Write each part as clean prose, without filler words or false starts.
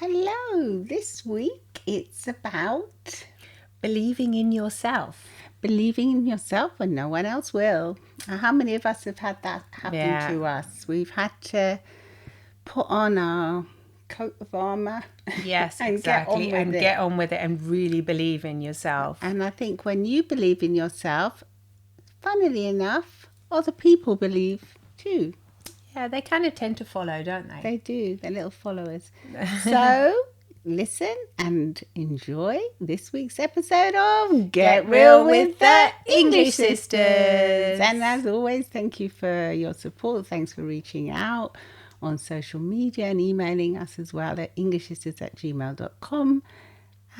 Hello. This week it's about believing in yourself. Believing in yourself when no one else will. How many of us have had that happen to us? We've had to put on our coat of armour. Yes, and exactly. get on with it and really believe in yourself. And I think when you believe in yourself, funnily enough, other people believe too. Yeah, they kind of tend to follow, don't they? They do. They're little followers. So listen and enjoy this week's episode of Get Real with the English Sisters. And as always, thank you for your support. Thanks for reaching out on social media and emailing us as well at englishissisters@gmail.com.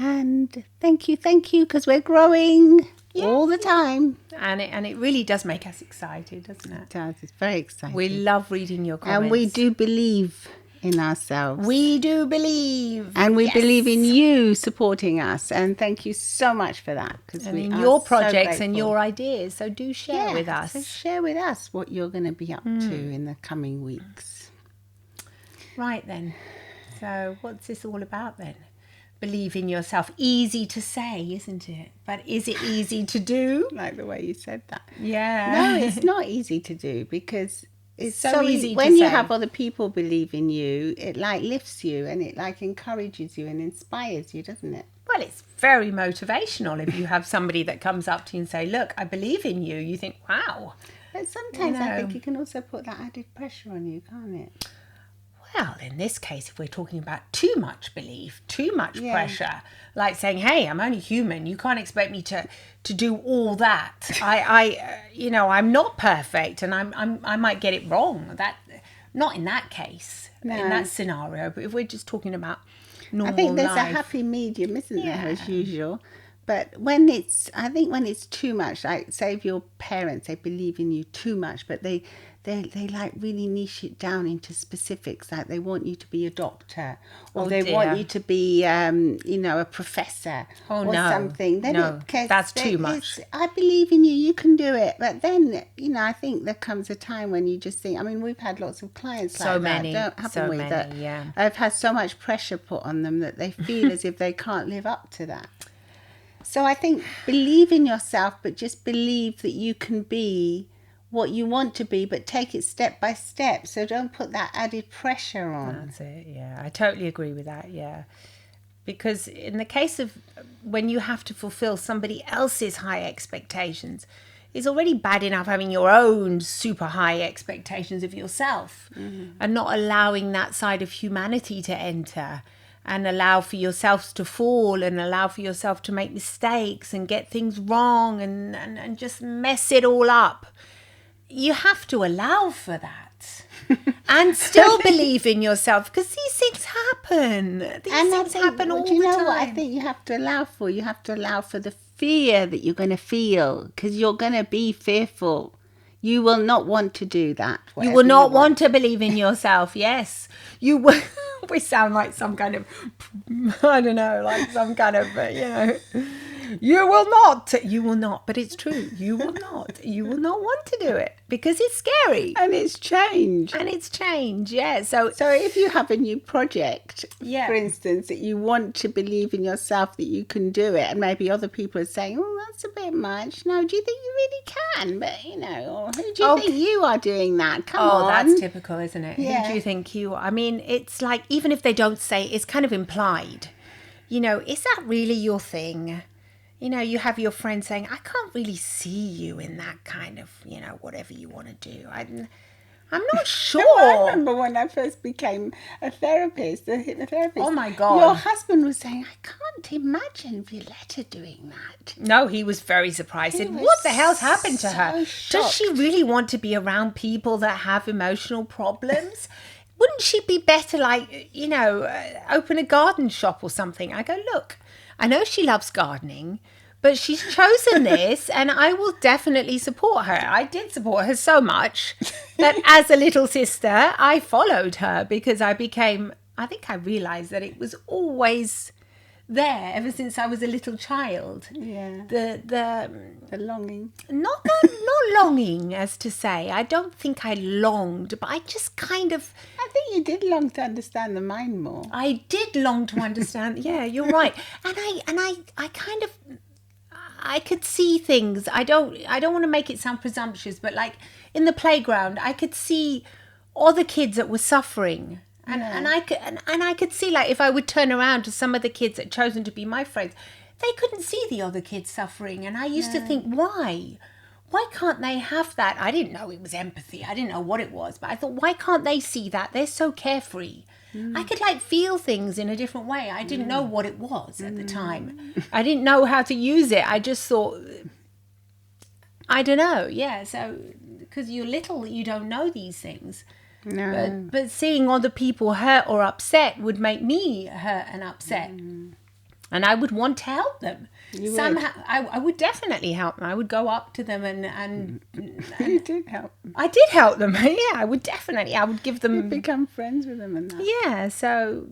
And thank you, because we're growing all the time. And it really does make us excited, doesn't it? It does. It's very exciting. We love reading your comments. And we do believe in ourselves. We do believe. And we believe in you supporting us. And thank you so much for that. And in your projects and your ideas. So do share with us. So share with us what you're going to be up to in the coming weeks. Right then. So what's this all about then? Believe in yourself. Easy to say, isn't it? But is it easy to do? Like the way you said that. Yeah. No, it's not easy to do because it's so easy when to you say. have other people believe in you, it like lifts you and it like encourages you and inspires you, doesn't it? Well, it's very motivational if you have somebody that comes up to you and say, look, I believe in you. You think, wow. But sometimes I think you can also put that added pressure on you, can't it? Well, in this case, if we're talking about too much belief, too much pressure, like saying, hey, I'm only human. You can't expect me to do all that. I'm not perfect and I might get it wrong. Not in that case, in that scenario. But if we're just talking about normal life. I think there's a happy medium, isn't there, as usual? But when it's too much, like say if your parents, they believe in you too much, but they like really niche it down into specifics, like they want you to be a doctor or want you to be a professor or something. Then that's too much. I believe in you, you can do it. But then I think there comes a time when you just think, I mean, we've had lots of clients like that, haven't we? That I've had so much pressure put on them that they feel as if they can't live up to that. So I think believe in yourself, but just believe that you can be what you want to be, but take it step by step. So don't put that added pressure on. That's it, yeah. I totally agree with that, yeah. Because in the case of when you have to fulfill somebody else's high expectations, it's already bad enough having your own super high expectations of yourself and not allowing that side of humanity to enter and allow for yourself to fall and allow for yourself to make mistakes and get things wrong and just mess it all up. You have to allow for that and still believe in yourself because these things happen. These things happen all the time. Do you know what I think you have to allow for? You have to allow for the fear that you're going to feel because you're going to be fearful. You will not want to do that. You will not want to believe in yourself. Yes. You will. We sound like some kind of, I don't know, like some kind of, you will not, but it's true. You will not want to do it because it's scary. And it's change. Yeah. So if you have a new project, for instance, that you want to believe in yourself that you can do it, and maybe other people are saying, oh, that's a bit much. No, do you think you really can? But, or who do you think you are doing that? Come on. Oh, that's typical, isn't it? Yeah. Who do you think you are? I mean, it's like, even if they don't say, it's kind of implied. Is that really your thing? You have your friend saying, I can't really see you in that kind of, whatever you want to do. I'm not sure. I remember when I first became a hypnotherapist. Oh, my God. Your husband was saying, I can't imagine Violetta doing that. No, he was very surprised. He said, what the hell's happened to her? Shocked. Does she really want to be around people that have emotional problems? Wouldn't she be better, open a garden shop or something? I go, look, I know she loves gardening, but she's chosen this and I will definitely support her. I did support her so much that as a little sister, I followed her because I think I realized that it was always there ever since I was a little child. Yeah. The longing. not longing, as to say. I don't think I longed, but I just kind of. I think you did long to understand the mind more. I did long to understand. Yeah, you're right. And I kind of. I could see things. I don't want to make it sound presumptuous, but like in the playground, I could see other kids that were suffering. And I could see, like, if I would turn around to some of the kids that had chosen to be my friends, they couldn't see the other kids suffering. And I used to think, why? Why can't they have that? I didn't know it was empathy. I didn't know what it was. But I thought, why can't they see that? They're so carefree. I could, like, feel things in a different way. I didn't know what it was at the time. I didn't know how to use it. I just thought, I don't know. Yeah, so because you're little, you don't know these things. No. But seeing other people hurt or upset would make me hurt and upset. And I would want to help them. Somehow, I would definitely help them. I would go up to them and You did help them. I did help them. Yeah, I would definitely. I would give them. You become friends with them and that. Yeah, so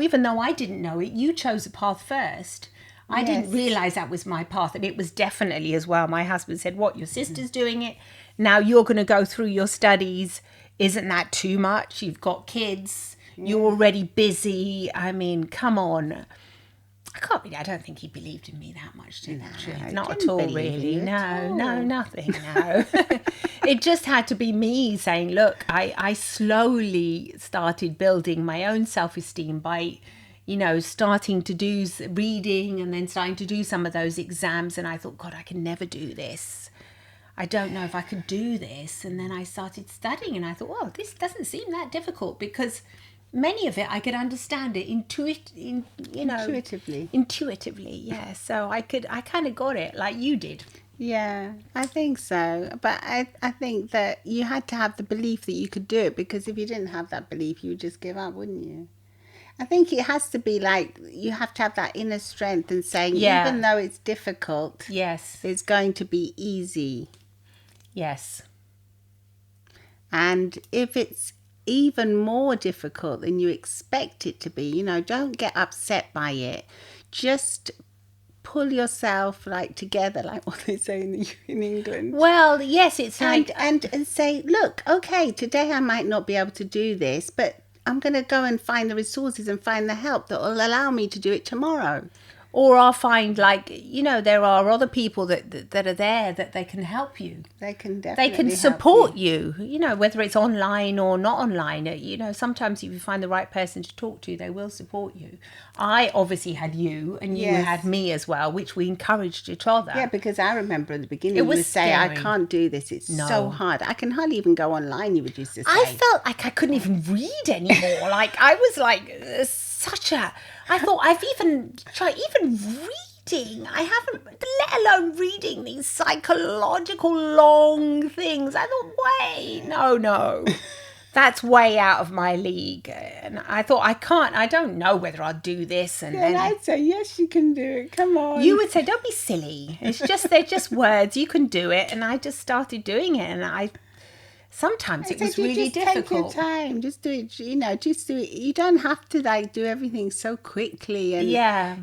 even though I didn't know it, you chose a path first. I didn't realise that was my path, and it was definitely as well. My husband said, "What, your sister's doing it? Now you're going to go through your studies. Isn't that too much? You've got kids. You're already busy. I mean, come on." I don't think he believed in me that much, to tell the truth. Not at all, really. No, nothing, no. It just had to be me saying, look, I slowly started building my own self-esteem by, starting to do reading and then starting to do some of those exams. And I thought, God, I can never do this. I don't know if I could do this. And then I started studying and I thought, well, this doesn't seem that difficult because many of it I could understand it intuitively. Intuitively, yeah. So I kind of got it like you did. Yeah, I think so. But I think that you had to have the belief that you could do it, because if you didn't have that belief, you would just give up, wouldn't you? I think it has to be like you have to have that inner strength and saying, even though it's difficult, it's going to be easy. Yes. And if it's even more difficult than you expect it to be, don't get upset by it. Just pull yourself together, like what they say in England. Well, yes, it's like and say, look, okay, today I might not be able to do this, but I'm going to go and find the resources and find the help that will allow me to do it tomorrow. Or I'll find, there are other people that are there that they can help you. They can definitely They can support you, whether it's online or not online. Sometimes if you find the right person to talk to, they will support you. I obviously had you, and you had me as well, which we encouraged each other. Yeah, because I remember at the beginning you would say, I can't do this. It's so hard. I can hardly even go online, you would used to say. I felt like I couldn't even read anymore. I was I thought I've even tried reading. I haven't, let alone reading these psychological long things. I thought, wait, no, that's way out of my league. And I thought, I don't know whether I'll do this. And then I'd say, yes, you can do it. Come on. You would say, don't be silly. They're just words. You can do it. And I just started doing it. And sometimes it was really difficult. Take your time. Just do it. Just do it. You don't have to do everything so quickly. And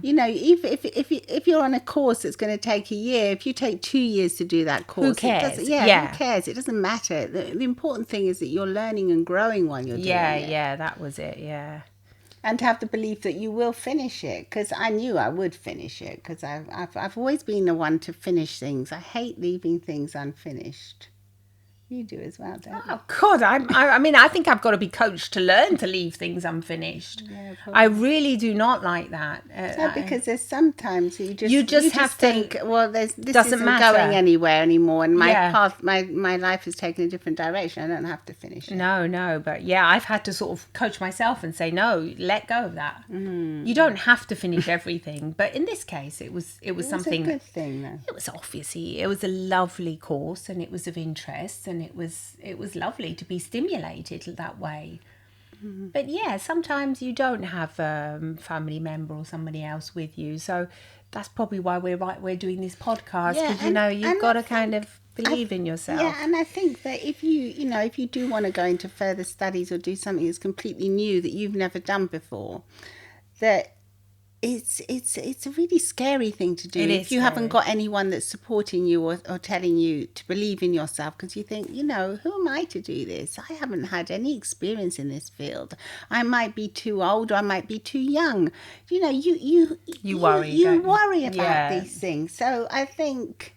if you're on a course that's going to take a year, if you take 2 years to do that course, who cares? Who cares? It doesn't matter. The important thing is that you're learning and growing while you're doing it. Yeah, that was it. Yeah. And to have the belief that you will finish it, because I knew I would finish it, because I've always been the one to finish things. I hate leaving things unfinished. You do as well, don't you? Oh, God. I think I've got to be coached to learn to leave things unfinished. Yeah, I really do not like that. Because there's sometimes you just have to think, well, this isn't going anywhere anymore, and my path, my life has taken a different direction. I don't have to finish it. No, but yeah, I've had to sort of coach myself and say, no, let go of that. You don't have to finish everything. But in this case, it was something. It was a good thing, though. It was obviously, it was a lovely course, and it was of interest, and it was lovely to be stimulated that way. But yeah, sometimes you don't have a family member or somebody else with you, so that's probably why we're doing this podcast, because you've got to kind of believe in yourself. Yeah, and I think that if you do want to go into further studies or do something that's completely new that you've never done before, that it's a really scary thing to do It if is you haven't scary. got anyone that's supporting you or telling you to believe in yourself, because you think, who am I to do this? I haven't had any experience in this field. I might be too old, or I might be too young. You worry, you don't you? worry about Yeah. these things. So I think,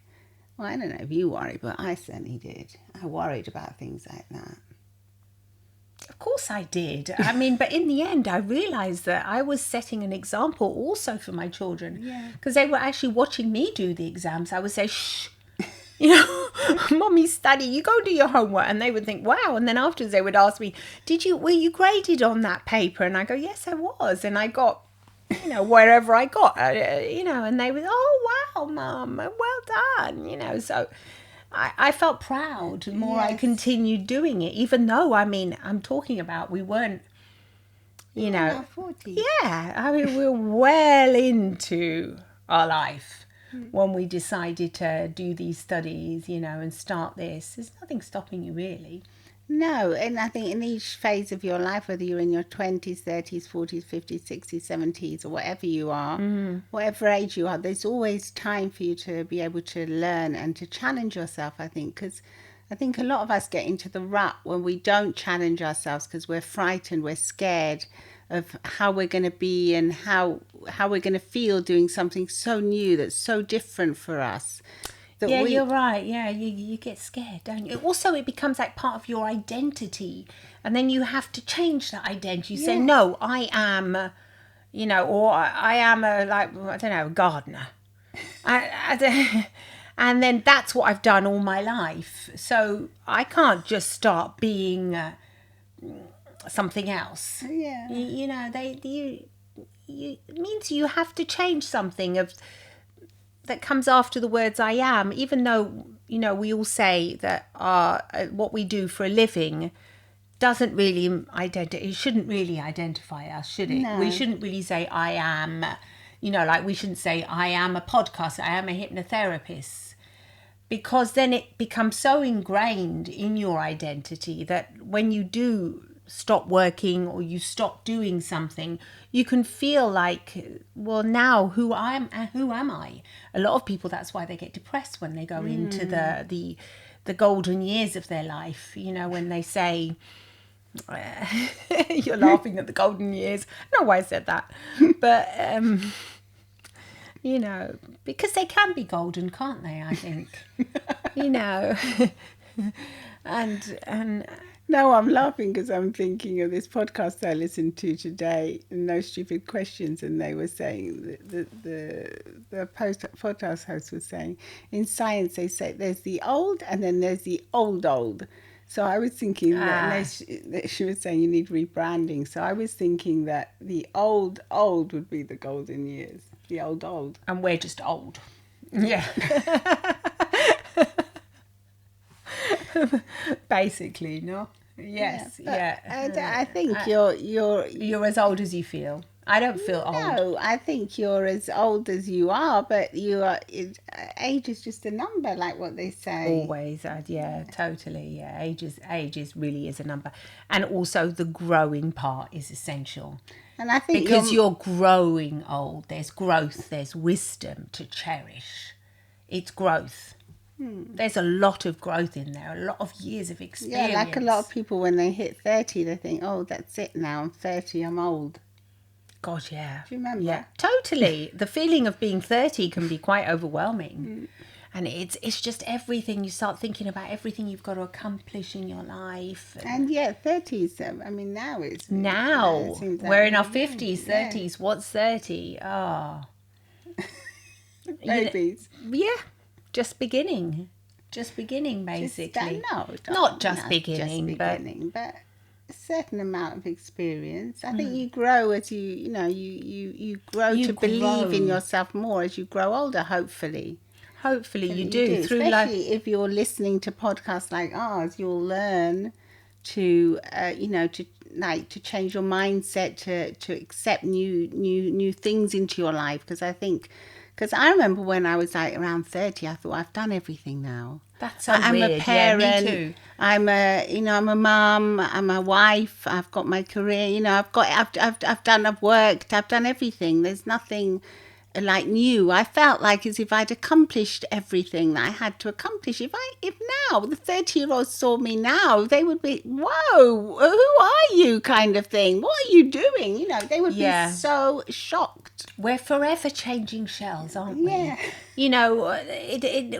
well, I don't know if you worry, but I certainly did. I worried about things like that. Of course I did. I mean, but in the end, I realised that I was setting an example also for my children. Yeah. Because they were actually watching me do the exams. I would say, shh, Mommy study, you go do your homework. And they would think, wow. And then afterwards they would ask me, were you graded on that paper? And I go, yes, I was. And I got, wherever I got, and they would, oh, wow, Mum, well done, so... I felt proud the more I Yes. continued doing it, even though, I'm talking about we weren't, In our 40s. yeah, we were well into our life when we decided to do these studies, and start this. There's nothing stopping you really. No, and I think in each phase of your life, whether you're in your 20s, 30s, 40s, 50s, 60s, 70s, or whatever you are, whatever age you are, there's always time for you to be able to learn and to challenge yourself, I think, because I think a lot of us get into the rut when we don't challenge ourselves because we're frightened, we're scared of how we're going to be and how we're going to feel doing something so new that's so different for us. Yeah, you're right. Yeah, you get scared, don't you? Also, it becomes like part of your identity. And then you have to change that identity. You say, Yeah. no, I am, or I am a gardener. And then that's what I've done all my life. So I can't just start being something else. Yeah. It means you have to change something that comes after the words I am, even though, we all say that what we do for a living doesn't really it shouldn't really identify us, should it? No. We shouldn't really say I am, like we shouldn't say I am a podcaster, I am a hypnotherapist, because then it becomes so ingrained in your identity that when you do stop working or you stop doing something, you can feel like, well, now who am I? A lot of people, that's why they get depressed when they go into the golden years of their life, when they say you're laughing at the golden years. I don't know why I said that, but because they can be golden, can't they? I think and No, I'm laughing because I'm thinking of this podcast I listened to today, No Stupid Questions, and they were saying, the podcast host was saying, in science they say there's the old and then there's the old. So I was thinking that she was saying you need rebranding. So I was thinking that the old would be the golden years, the old. And we're just old. Yeah. Basically, no? Yes, yeah. And I think you're as old as you feel. I don't feel old. No, I think you're as old as you are, but age is just a number, like what they say. Always, yeah, totally, yeah. Age really is a number, and also the growing part is essential. And I think because you're growing old, there's growth, there's wisdom to cherish. It's growth. There's a lot of growth in there, a lot of years of experience. Yeah, like a lot of people when they hit 30, they think, oh, that's it now, I'm 30, I'm old. God, yeah. Do you remember? Yeah, totally. The feeling of being 30 can be quite overwhelming. And it's just everything. You start thinking about everything you've got to accomplish in your life. And yeah, 30s, I mean, now it's... Now, seems like we're in our 50s, 30s. Yeah. What's 30? Oh. Babies. Yeah, just beginning, basically. Not just beginning, but a certain amount of experience. I think you grow as you grow to believe in yourself more as you grow older, hopefully. Hopefully you do. Through Especially life. if you're listening to podcasts like ours, you'll learn to to change your mindset, to accept new things into your life. Because I remember when I was like around 30, I thought I've done everything now. That's so I'm weird. a parent. Yeah, me too. I'm I'm a mum. I'm a wife. I've got my career. I've worked. I've done everything. There's nothing like new. I felt like as if I'd accomplished everything that I had to accomplish. If now the 30-year-olds saw me now, they would be, whoa, who are you, kind of thing. What are you doing? They would be so shocked. We're forever changing shells, aren't we? Yeah.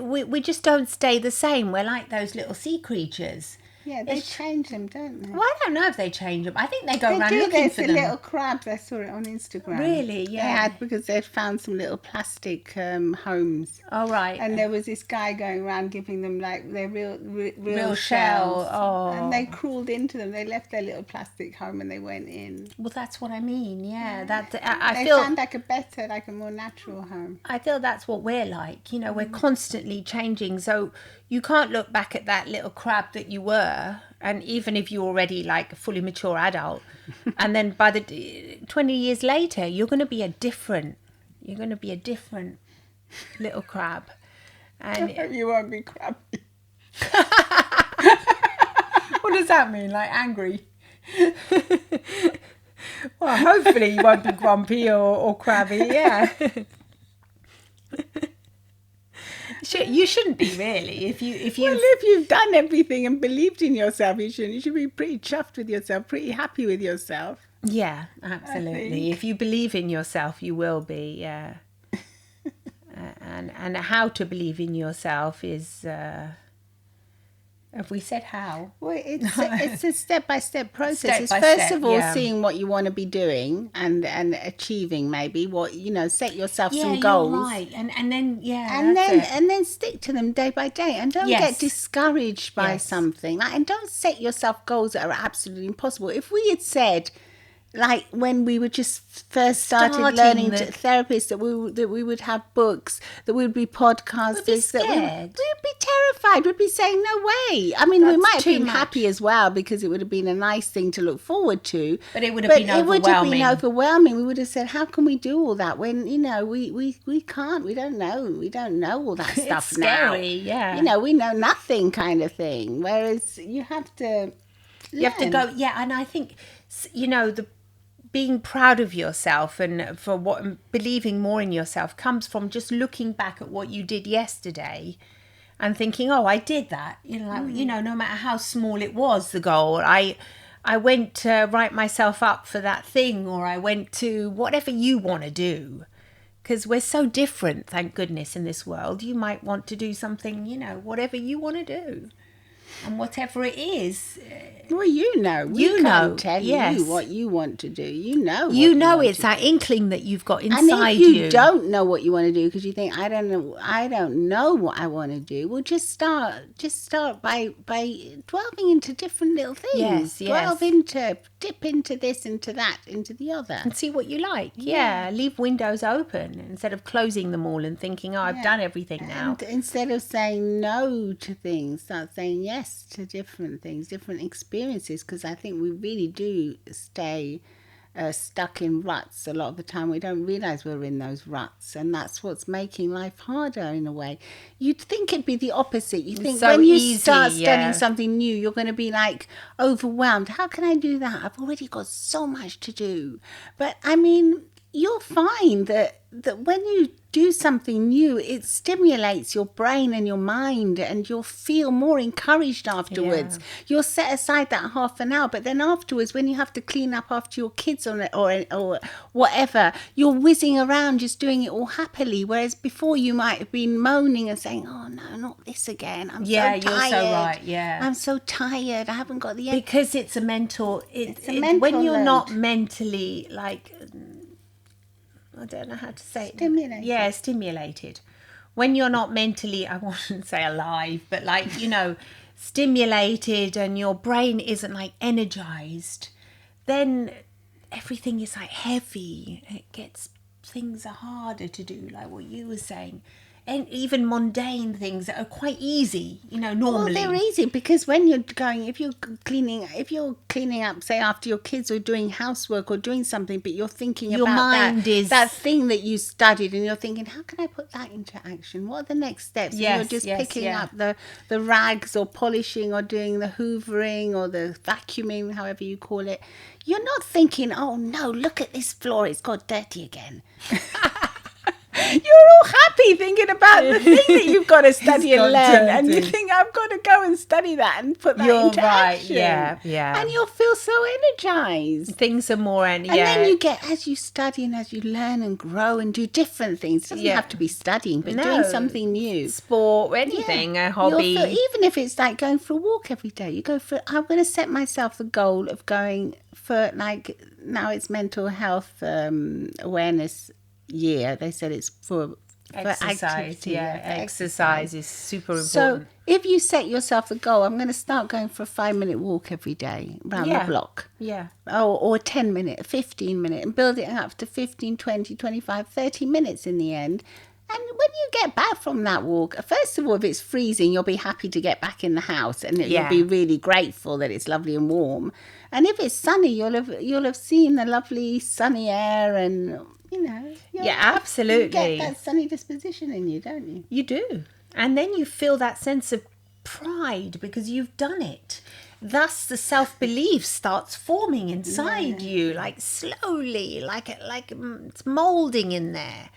We just don't stay the same. We're like those little sea creatures. Yeah, they change them, don't they? Well, I don't know if they change them. I think they go around do. looking There's for the them. little crabs. I saw it on Instagram. Really? Yeah. Because they'd found some little plastic homes. Oh, right. And there was this guy going around giving them like their real shell. shells. Oh. And they crawled into them. They left their little plastic home and they went in. Well, that's what I mean. Yeah. They found like a more natural home. I feel that's what we're like. We're constantly changing. So you can't look back at that little crab that you were, and even if you're already like a fully mature adult, and then by the 20 years later, you're going to be a different little crab. And you won't be crabby. What does that mean? Like angry? Well, hopefully you won't be grumpy or crabby. Yeah. You shouldn't be, really. If you've done everything and believed in yourself, you should be pretty chuffed with yourself, pretty happy with yourself. Yeah, absolutely. If you believe in yourself, you will be. Yeah. And how to believe in yourself is. Have we said how? Well, it's a step-by-step process. It's first of all seeing what you want to be doing and achieving, maybe what set yourself some goals. You're right. And then and then stick to them day by day, and don't get discouraged by something. And don't set yourself goals that are absolutely impossible. If we had said, like when we were just first started learning therapists, that we would have books, that we would be podcasters, that we'd be terrified. We'd be saying no way. I mean, we might have been happy as well because it would have been a nice thing to look forward to. But it would have been overwhelming. We would have said, how can we do all that when we can't? We don't know all that stuff now. It's scary, yeah. We know nothing, kind of thing. Whereas you have to. You have to go, and I think the being proud of yourself and believing more in yourself comes from just looking back at what you did yesterday and thinking, oh, I did that. No matter how small it was, the goal. I went to write myself up for that thing, or I went to whatever you want to do. Because we're so different, thank goodness, in this world. You might want to do something, whatever you want to do. And whatever it is. Well, we can't tell you what you want to do. It's that inkling that you've got inside you. And if you don't know what you want to do because you think, I don't know what I want to do, well, just start by delving into different little things. Dip into this, into that, into the other. And see what you like. Yeah. Leave windows open instead of closing them all and thinking, I've done everything now. And instead of saying no to things, start saying yes to different things, different experiences, because I think we really do stay stuck in ruts a lot of the time. We don't realise we're in those ruts, and that's what's making life harder in a way. You'd think it'd be the opposite. You think when you start studying something new, you're going to be like overwhelmed. How can I do that? I've already got so much to do. But I mean, you'll find that when you do something new, it stimulates your brain and your mind, and you'll feel more encouraged afterwards. Yeah. You'll set aside that half an hour, but then afterwards, when you have to clean up after your kids or whatever, you're whizzing around just doing it all happily, whereas before you might have been moaning and saying, oh no, not this again, I'm so tired. You're so right. I'm so tired, I haven't got the energy. Because it's a mental when you're not mentally like, I don't know how to say stimulated. It. Yeah, stimulated. When you're not mentally, I wouldn't say alive, but like, stimulated, and your brain isn't like energized, then everything is like heavy. Things are harder to do, like what you were saying. even mundane things that are quite easy, normally. Well, they're easy because when you're going, if you're cleaning up, say after your kids, or doing housework or doing something, but you're thinking Your about mind is- that thing that you studied, and you're thinking, how can I put that into action? What are the next steps? And Yes, you're just yes, picking yeah. up the rags, or polishing, or doing the hoovering, or the vacuuming, however you call it. You're not thinking, oh no, look at this floor, it's got dirty again. You're all happy thinking about the thing that you've got to study and learn, and you think, I've got to go and study that and put that into action. Yeah. And you'll feel so energized. Things are more, And then you get, as you study and as you learn and grow and do different things, it doesn't have to be studying, but doing something new. Sport, anything, a hobby. Even if it's like going for a walk every day, I'm going to set myself the goal of going for, like, now it's mental health awareness year. They said it's for exercise. activity, Exercise is super important. So if you set yourself a goal, I'm going to start going for a 5-minute walk every day around the block. Yeah. Or 10 minute, 15 minute, and build it up to 15, 20, 25, 30 minutes in the end. And when you get back from that walk, first of all, if it's freezing, you'll be happy to get back in the house, and you'll be really grateful that it's lovely and warm. And if it's sunny, you'll have seen the lovely sunny air, and absolutely. You get that sunny disposition in you, don't you? You do. And then you feel that sense of pride because you've done it. Thus, the self-belief starts forming inside you, like slowly, like it's molding in there.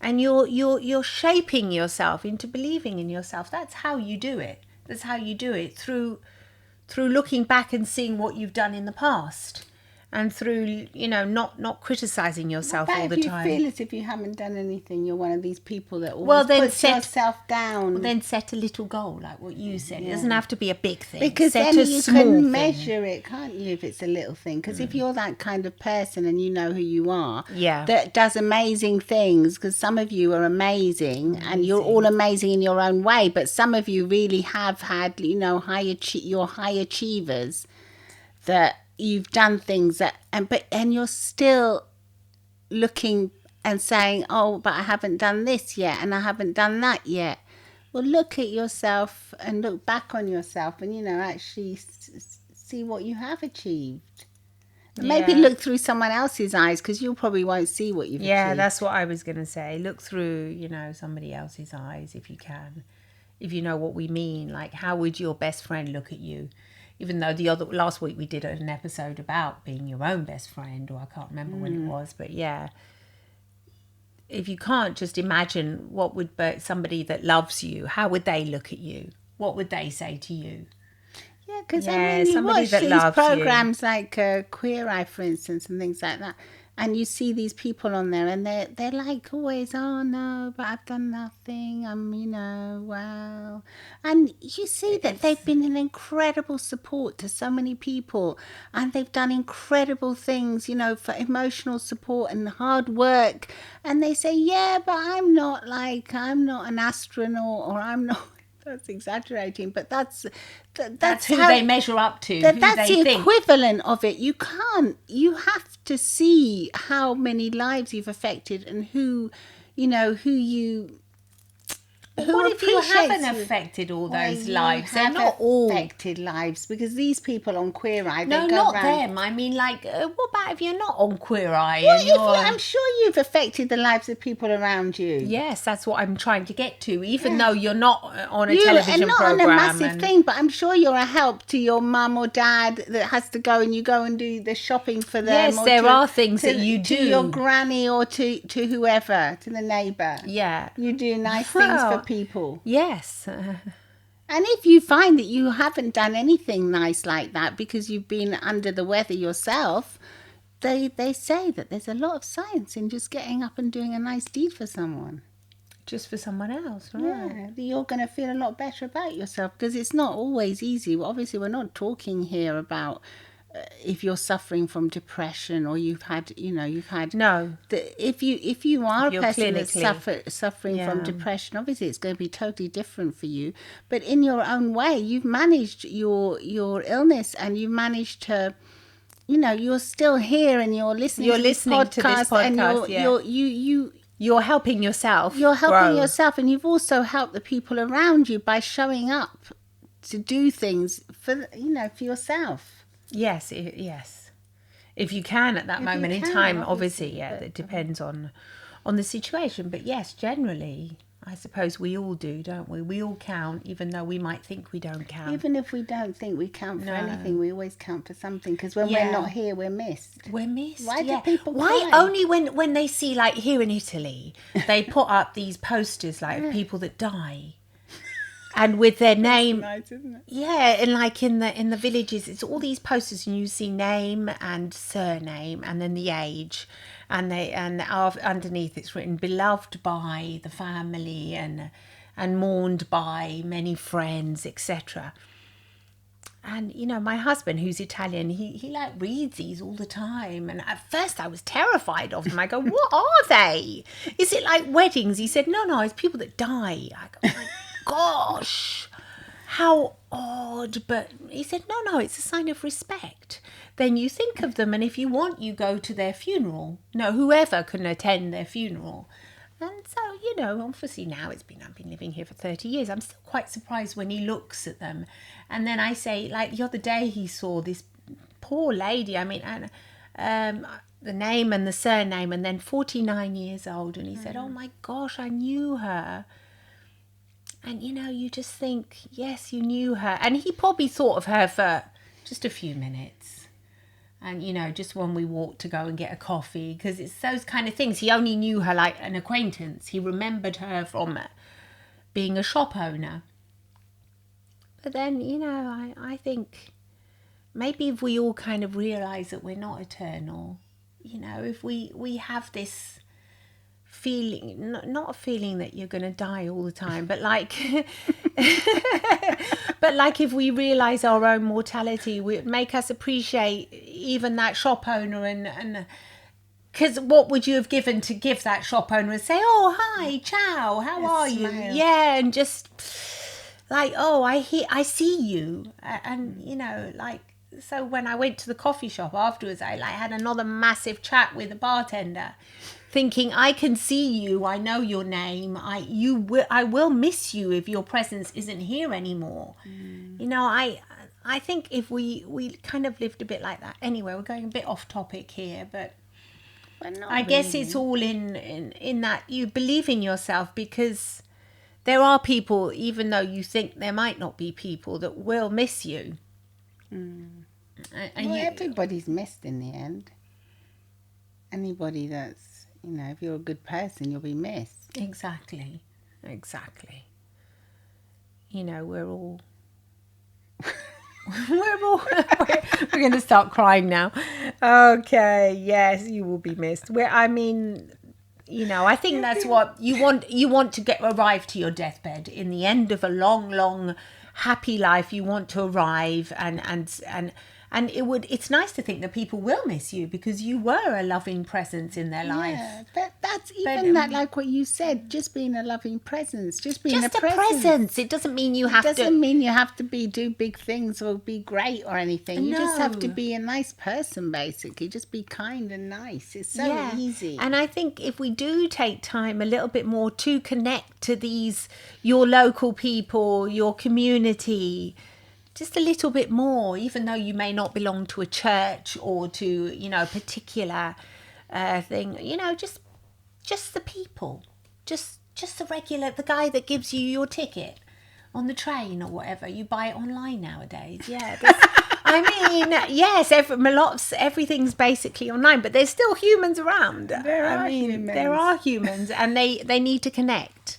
And you're shaping yourself into believing in yourself. That's how you do it. That's how you do it, through looking back and seeing what you've done in the past. And through, not criticising yourself all the time. If you feel as if you haven't done anything, you're one of these people that always puts yourself down. Well, then set a little goal, like what you said. It doesn't have to be a big thing. Because set then a you small can thing. measure it, can't you, if it's a little thing? Because if you're that kind of person and you know who you are, that does amazing things, because some of you are amazing, and you're all amazing in your own way, but some of you really have had, you're high achievers, that you've done things and you're still looking and saying, oh, but I haven't done this yet, and I haven't done that yet. Well, look at yourself and look back on yourself, and actually see what you have achieved. Maybe look through someone else's eyes, because you probably won't see what you've achieved. Yeah, that's what I was going to say. Look through somebody else's eyes, if you can, if you know what we mean. Like, how would your best friend look at you? Even though last week we did an episode about being your own best friend, or I can't remember when it was, but if you can't just imagine what would somebody that loves you, how would they look at you? What would they say to you? Yeah, because you watch these programs like Queer Eye, for instance, and things like that, and you see these people on there, and they're like always, oh no, but I've done nothing, wow. And you see that they've been an incredible support to so many people, and they've done incredible things, for emotional support and hard work. And they say, yeah, but I'm not an astronaut, or I'm not. That's exaggerating, but that's who they measure up to. That's the equivalent of it. You have to see how many lives you've affected, and who you. What if you haven't affected all those lives? They're not all affected lives, because these people on Queer Eye, no, not them. I mean, like, what about if you're not on Queer Eye? Well, I'm sure you've affected the lives of people around you. Yes, that's what I'm trying to get to. Even though you're not on a television not program, on a massive thing, but I'm sure you're a help to your mum or dad that has to go, and you go and do the shopping for them. Yes, there are things that you do to your granny, or to whoever, to the neighbour. Yeah, you do nice things for people. Yes. And if you find that you haven't done anything nice like that because you've been under the weather yourself, they say that there's a lot of science in just getting up and doing a nice deed for someone. Just for someone else, right? Yeah, you're going to feel a lot better about yourself, because it's not always easy. Well, obviously, we're not talking here about if you're suffering from depression, or you've had no. If you are a person that's suffering Yeah. from depression, obviously it's going to be totally different for you. But in your own way, you've managed your illness, and you've managed to, you're still here, and you're listening to this podcast, and You're helping yourself. You're helping grow. yourself, and you've also helped the people around you by showing up to do things for yourself. Yes, yes. If you can at that moment in time, obviously, yeah, it depends on the situation. But yes, generally, I suppose we all do, don't we? We all count, even though we might think we don't count. Even if we don't think we count for anything, we always count for something. Because when we're not here, we're missed. We're missed. Why do people Why cry? only when they see, like here in Italy, they put up these posters like of people that die, and with their name. Nice, isn't it? Yeah, and like in the villages, it's all these posters, and you see name and surname, and then the age, and underneath it's written beloved by the family and mourned by many friends, etc. And my husband, who's Italian, he like reads these all the time, and at first I was terrified of them. I go, what are they? Is it like weddings? He said, no, it's people that die. I go, my gosh, how odd. But he said, no, it's a sign of respect. Then you think of them, and if you want, you go to their funeral. No, whoever can attend their funeral. And so, obviously now I've been living here for 30 years. I'm still quite surprised when he looks at them. And then I say, like the other day, he saw this poor lady. I mean, the name and the surname, and then 49 years old. And he said, oh my gosh, I knew her. And, you just think, yes, you knew her. And he probably thought of her for just a few minutes. And, just when we walked to go and get a coffee, because it's those kind of things. He only knew her like an acquaintance. He remembered her from being a shop owner. But then, I think maybe if we all kind of realise that we're not eternal, if we have this feeling, not a feeling that you're going to die all the time, but like if we realize our own mortality, it make us appreciate even that shop owner, and because what would you have given to give that shop owner and say, oh hi, ciao, how are you? Yeah, and just like, oh, I see you, and like. So when I went to the coffee shop afterwards, I had another massive chat with the bartender, thinking, I can see you, I know your name, I will miss you if your presence isn't here anymore. I think if we kind of lived a bit like that. Anyway, we're going a bit off topic here, but I guess it's all in that you believe in yourself, because there are people, even though you think there might not be people, that will miss you. Everybody's missed in the end. Anybody that's, if you're a good person, you'll be missed. Exactly. We're all we're going to start crying now. Okay, yes, you will be missed. I think that's what you want. You want to arrive to your deathbed. In the end of a long, long, happy life, you want to arrive and it's nice to think that people will miss you, because you were a loving presence in their life. Yeah, but that's even that, like what you said, just being a loving presence, just being a presence. It doesn't mean you have to. It doesn't mean you have to do big things or be great or anything. You just have to be a nice person, basically. Just be kind and nice. It's so easy. And I think if we do take time a little bit more to connect to your local people, your community, just a little bit more, even though you may not belong to a church or to, a particular thing, just the people, just the guy that gives you your ticket on the train or whatever. You buy it online nowadays. Yeah. Yes, everything's basically online, but there's still humans around. There are humans, and they need to connect.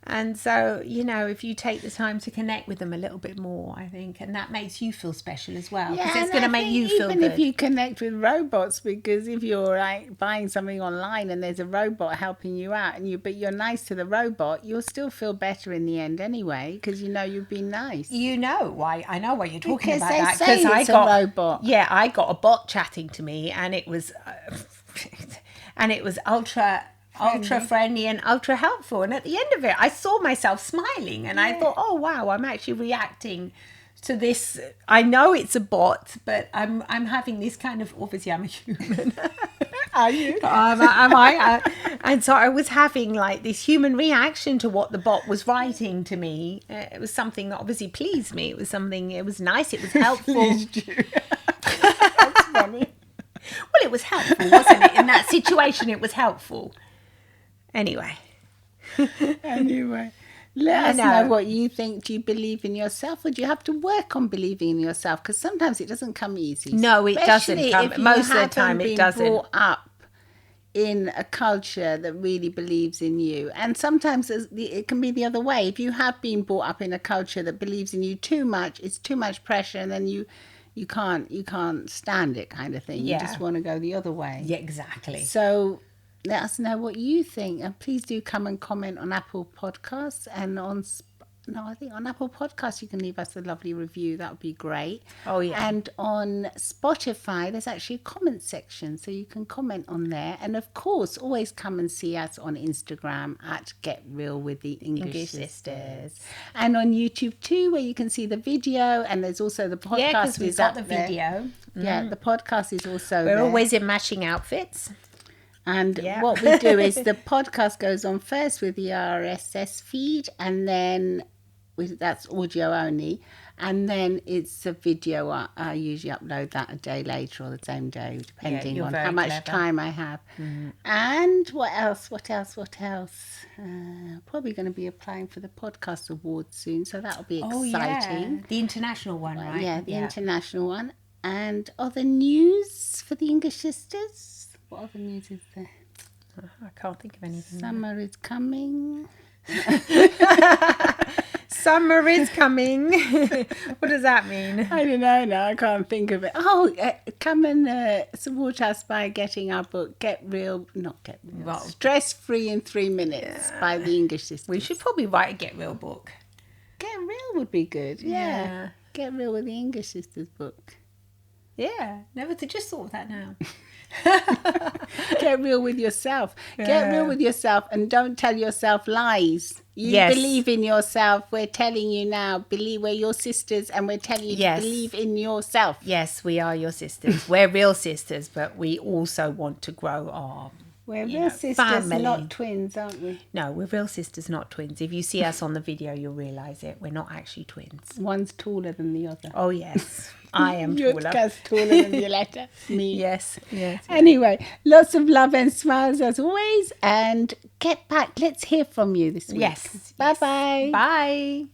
And so, if you take the time to connect with them a little bit more, I think, and that makes you feel special as well, because it's going to make you feel good. Even if you connect with robots, because if you're buying something online and there's a robot helping you out, but you're nice to the robot, you'll still feel better in the end anyway, because you've been nice. I know why you're talking about that. Because I got a robot. Yeah, I got a bot chatting to me, and it was ultra friendly and ultra helpful, and at the end of it I saw myself smiling, and I thought, oh wow, I'm actually reacting to this. I know it's a bot, but I'm having this kind of, obviously I'm a human. Are you? Am I? And so I was having like this human reaction to what the bot was writing to me. It was something that obviously pleased me. It was nice. It was helpful. Pleased you. That's funny. Well, it was helpful, wasn't it? In that situation, it was helpful. Anyway, let us know what you think. Do you believe in yourself, or do you have to work on believing in yourself? Because sometimes it doesn't come easy. No, it Especially doesn't. if you Most of the haven't time, it been doesn't. Brought up in a culture that really believes in you, and sometimes it can be the other way. If you have been brought up in a culture that believes in you too much, it's too much pressure, and then you can't stand it, kind of thing. Yeah. You just want to go the other way. Yeah, exactly. So let us know what you think, and please do come and comment on Apple Podcasts and I think on Apple Podcasts you can leave us a lovely review. That would be great. Oh, yeah. And on Spotify there's actually a comment section, so you can comment on there. And of course, always come and see us on Instagram at Get Real with the English Sisters, and on YouTube too, where you can see the video. And there's also the podcast. Yeah, because we've got the there. video. Yeah, the podcast is also We're there. always in matching outfits. And Yeah. what we do is the podcast goes on first with the RSS feed, and then that's audio only, and then it's a video. I usually upload that a day later or the same day, depending on how much time I have. And what else? Probably going to be applying for the podcast awards soon, so that'll be exciting. Yeah. The international one, right? Yeah, the international one. And other news for the English Sisters? What other news is there? I can't think of anything. Summer is coming. Summer is coming. What does that mean? I don't know. No, I can't think of it. Oh, come and support us by getting our book, Stress Free in 3 Minutes by the English Sisters. We should probably write a Get Real book. Get Real would be good. Yeah. Get Real with the English Sisters book. Yeah, just thought of that now. Get real with yourself. Get real with yourself, and don't tell yourself lies. You believe in yourself. We're telling you now, we're your sisters, and we're telling you to believe in yourself. Yes, we are your sisters. We're real sisters, but we also want to grow our We're real sisters, family. not twins, aren't we? No, we're real sisters, not twins. If you see us on the video, you'll realise it. We're not actually twins. One's taller than the other. Oh, yes. I am taller. Yutka's taller than Violetta. Me. Yes. Anyway, lots of love and smiles as always. And get back. Let's hear from you this week. Yes. Bye-bye. Bye.